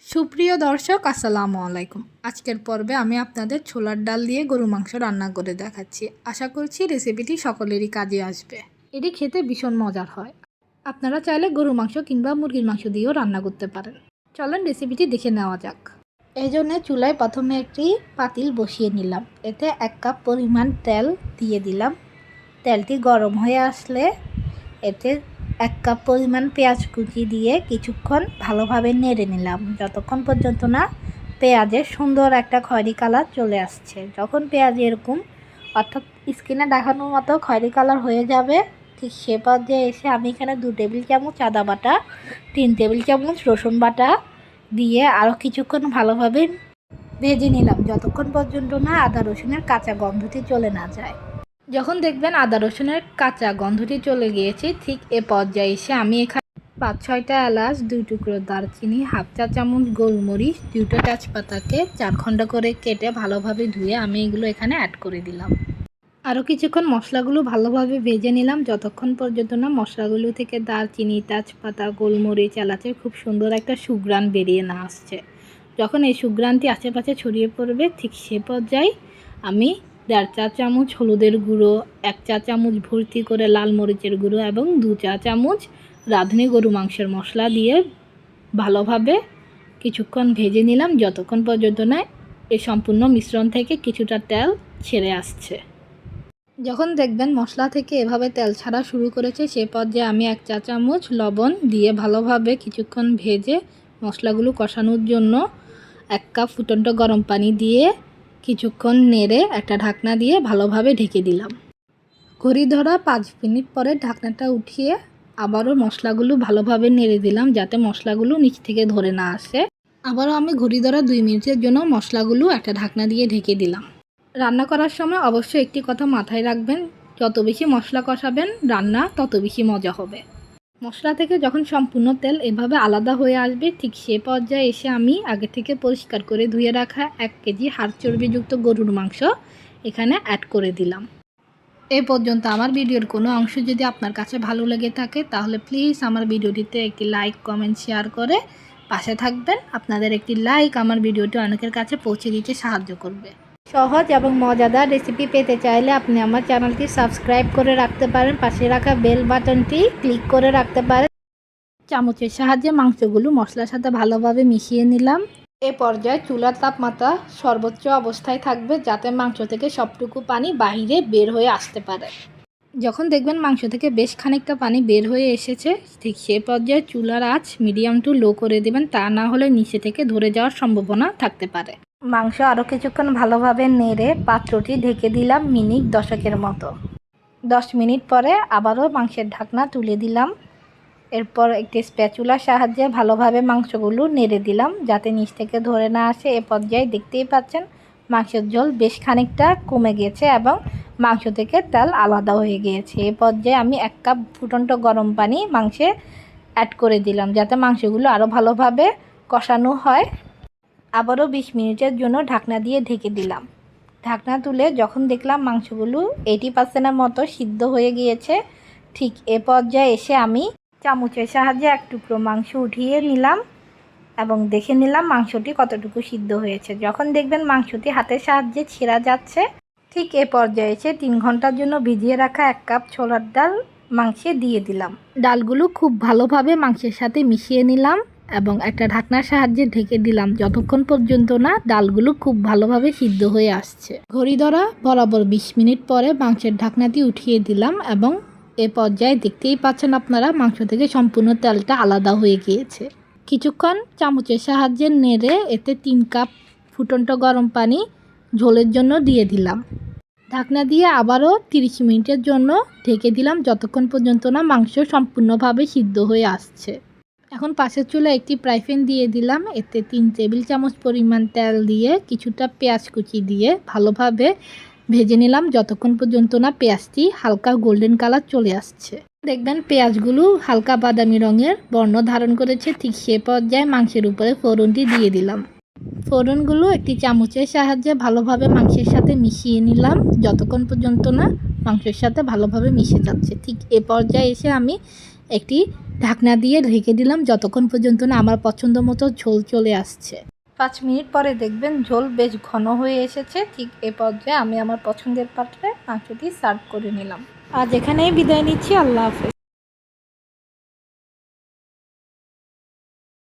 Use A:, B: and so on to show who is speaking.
A: সুপ্রিয় দর্শক আসসালামু আলাইকুম। আজকের পর্বে আমি আপনাদের ছোলার ডাল দিয়ে গরু মাংস রান্না করে দেখাচ্ছি। আশা করছি রেসিপিটি সকলেরই কাজে আসবে। এটি খেতে ভীষণ মজার হয়। আপনারা চাইলে গরু মাংস কিংবা মুরগির মাংস দিয়েও রান্না করতে পারেন। চলেন রেসিপিটি দেখে নেওয়া যাক। এই জন্য চুলায় প্রথমে একটি পাতিল বসিয়ে নিলাম। এতে 1 কাপ পরিমাণ তেল দিয়ে দিলাম। তেলটি গরম হয়ে আসলে এতে 1 কাপ পরিমাণ পেঁয়াজ কুচি দিয়ে কিছুক্ষণ ভালোভাবে নেড়ে নিলাম, যতক্ষণ পর্যন্ত না পেঁয়াজের সুন্দর একটা খয়েরি কালার চলে আসছে। যখন পেঁয়াজ এরকম অর্থাৎ স্কিনে দেখানোর মতো খয়েরি কালার হয়ে যাবে, ঠিক সে পর্যায়ে এসে আমি এখানে 2 টেবিল চামচ আদা বাটা, 3 টেবিল চামচ রসুন বাটা দিয়ে আরও কিছুক্ষণ ভালোভাবে ভেজে নিলাম, যতক্ষণ পর্যন্ত না আদা রসুনের কাঁচা গন্ধটি চলে না যায়। যখন দেখবেন আদা রসুনের কাঁচা গন্ধটি চলে গিয়েছে, ঠিক এ পর্যায়ে এসে আমি এখানে 5-6টা এলাচ, 2 টুকরো দারচিনি, হাফ চা চামচ গোলমরিচ, 2টা তেজপাতাকে 4 খণ্ড করে কেটে ভালোভাবে ধুয়ে আমি এগুলো এখানে অ্যাড করে দিলাম। আরও কিছুক্ষণ মশলাগুলো ভালোভাবে ভেজে নিলাম, যতক্ষণ পর্যন্ত না মশলাগুলো থেকে দারচিনি, তেজপাতা, গোলমরিচ, এলাচের খুব সুন্দর একটা সুঘ্রাণ বেরিয়ে না আসছে। যখন এই সুঘ্রাণটি আশেপাশে ছড়িয়ে পড়বে, ঠিক সে পর্যায়ে আমি 1.5 চা চামচ হলুদের গুঁড়ো, 1 চা চামচ ভর্তি করে লাল মরিচের গুঁড়ো এবং 2 চা চামচ রাঁধুনি গরু মাংসের মশলা দিয়ে ভালোভাবে কিছুক্ষণ ভেজে নিলাম, যতক্ষণ পর্যন্ত না এই সম্পূর্ণ মিশ্রণ থেকে কিছুটা তেল ছেড়ে আসছে। যখন দেখবেন মশলা থেকে এভাবে তেল ছাড়া শুরু করেছে, সে পর্যায়ে আমি 1 চা চামচ লবণ দিয়ে ভালোভাবে কিছুক্ষণ ভেজে মশলাগুলো কষানোর জন্য 1 কাপ ফুটন্ত গরম পানি দিয়ে কিছুক্ষণ নেড়ে একটা ঢাকনা দিয়ে ভালোভাবে ঢেকে দিলাম। ঘড়ি ধরা 5 মিনিট পরে ঢাকনাটা উঠিয়ে আবারও মশলাগুলো ভালোভাবে নেড়ে দিলাম, যাতে মশলাগুলো নিচ থেকে ধরে না আসে। আবারও আমি ঘড়ি ধরা 2 মিনিটের জন্য মশলাগুলো একটা ঢাকনা দিয়ে ঢেকে দিলাম। রান্না করার সময় অবশ্যই একটি কথা মাথায় রাখবেন, যত বেশি মশলা কষাবেন রান্না তত বেশি মজা হবে। মশলা থেকে যখন সম্পূর্ণ তেল এভাবে আলাদা হয়ে আসবে, ঠিক সে পর্যায়ে এসে আমি আগে থেকে পরিষ্কার করে ধুয়ে রাখা 1 কেজি হাড় চর্বিযুক্ত গরুর মাংস এখানে অ্যাড করে দিলাম। এ পর্যন্ত আমার ভিডিওর কোনো অংশ যদি আপনার কাছে ভালো লেগে থাকে, তাহলে প্লিজ আমার ভিডিওটিতে একটি লাইক, কমেন্ট, শেয়ার করে পাশে থাকবেন। আপনাদের একটি লাইক আমার ভিডিওটি অনেকের কাছে পৌঁছে দিতে সাহায্য করবে। সহজ এবং মজাদার রেসিপি পেতে চাইলে আপনি আমার চ্যানেলটি সাবস্ক্রাইব করে রাখতে পারেন, পাশে রাখা বেল বাটনটি ক্লিক করে রাখতে পারেন। চামচের সাহায্যে মাংসগুলো মশলার সাথে ভালোভাবে মিশিয়ে নিলাম। এ পর্যায়ে চুলার তাপমাত্রা সর্বোচ্চ অবস্থায় থাকবে, যাতে মাংস থেকে সবটুকু পানি বাহিরে বের হয়ে আসতে পারে। যখন দেখবেন মাংস থেকে বেশ খানিকটা পানি বের হয়ে এসেছে, ঠিক সে পর্যায়ে চুলার আঁচ মিডিয়াম টু লো করে দেবেন, তা না হলে নিচে থেকে ধরে যাওয়ার সম্ভাবনা থাকতে পারে। মাংস আরও কিছুক্ষণ ভালোভাবে নেড়ে পাত্রটি ঢেকে দিলাম মিনিট 10 মতো। 10 মিনিট পরে আবারও মাংসের ঢাকনা তুলে দিলাম। এরপর একটি স্প্যাচুলার সাহায্যে ভালোভাবে মাংসগুলো নেড়ে দিলাম, যাতে নিচ থেকে ধরে না আসে। এ পর্যায়ে দেখতেই পাচ্ছেন মাংসের ঝোল বেশ খানিকটা কমে গেছে এবং মাংস থেকে তেল আলাদা হয়ে গিয়েছে। এ পর্যায়ে আমি 1 কাপ ফুটন্ত গরম পানি মাংসে অ্যাড করে দিলাম, যাতে মাংসগুলো আরও ভালোভাবে কষানো হয়। আবারও 20 মিনিটের জন্য ঢাকনা দিয়ে ঢেকে দিলাম। ঢাকনা তুলে যখন দেখলাম মাংসগুলো 80% মতো সিদ্ধ হয়ে গিয়েছে, ঠিক এ পর্যায়ে এসে আমি চামচের সাহায্যে 1 টুকরো মাংস উঠিয়ে নিলাম এবং দেখে নিলাম মাংসটি কতটুকু সিদ্ধ হয়েছে। যখন দেখবেন মাংসটি হাতের সাহায্যে ছেঁড়া যাচ্ছে, ঠিক এ পর্যায়ে এসে 3 ঘন্টার জন্য ভিজিয়ে রাখা 1 কাপ ছোলার ডাল মাংসে দিয়ে দিলাম। ডালগুলো খুব ভালোভাবে মাংসের সাথে মিশিয়ে নিলাম এবং একটা ঢাকনার সাহায্যে ঢেকে দিলাম, যতক্ষণ পর্যন্ত না ডালগুলো খুব ভালোভাবে সিদ্ধ হয়ে আসছে। ঘড়ি ধরা বরাবর 20 মিনিট পরে মাংসের ঢাকনাটি উঠিয়ে দিলাম এবং এ পর্যায়ে দেখতেই পাচ্ছেন আপনারা মাংস থেকে সম্পূর্ণ তেলটা আলাদা হয়ে গিয়েছে। কিছুক্ষণ চামচের সাহায্যে নেড়ে এতে 3 কাপ ফুটন্ত গরম পানি ঝোলের জন্য দিয়ে দিলাম। ঢাকনা দিয়ে আবারও 30 মিনিটের জন্য ঢেকে দিলাম, যতক্ষণ পর্যন্ত না মাংস সম্পূর্ণভাবে সিদ্ধ হয়ে আসছে। এখন পাশের চুলায় একটি ফ্রাই প্যান দিয়ে দিলাম, এতে 3 টেবিল চামচ পরিমাণ তেল দিয়ে কিছুটা পেঁয়াজ কুচি দিয়ে ভালোভাবে ভেজে নিলাম, যতক্ষণ পর্যন্ত না পেঁয়াজটি হালকা গোল্ডেন কালার চলে আসছে। দেখবেন পেঁয়াজগুলো হালকা বাদামি রঙের বর্ণ ধারণ করেছে, ঠিক সে পর্যায়ে মাংসের উপরে ফোড়নটি দিয়ে দিলাম। ফোড়নগুলো একটি চামচের সাহায্যে ভালোভাবে মাংসের সাথে মিশিয়ে নিলাম, যতক্ষণ পর্যন্ত না মাংসের সাথে ভালোভাবে মিশে যাচ্ছে। ঠিক এ পর্যায়ে এসে আমি একটি ঢাকনা দিয়ে ঢেকে দিলাম যতক্ষণ পর্যন্ত না আমার পছন্দ মতো ঝোল চলে আসছে। 5 মিনিট পরে দেখবেন ঝোল বেশ ঘন হয়ে এসেছে। ঠিক এ পর্যায়ে আমি আমার পছন্দের পাত্রে মাংসটি সার্ভ করে নিলাম। আজ এখানেই বিদায় নিচ্ছি। আল্লাহ হাফেজ।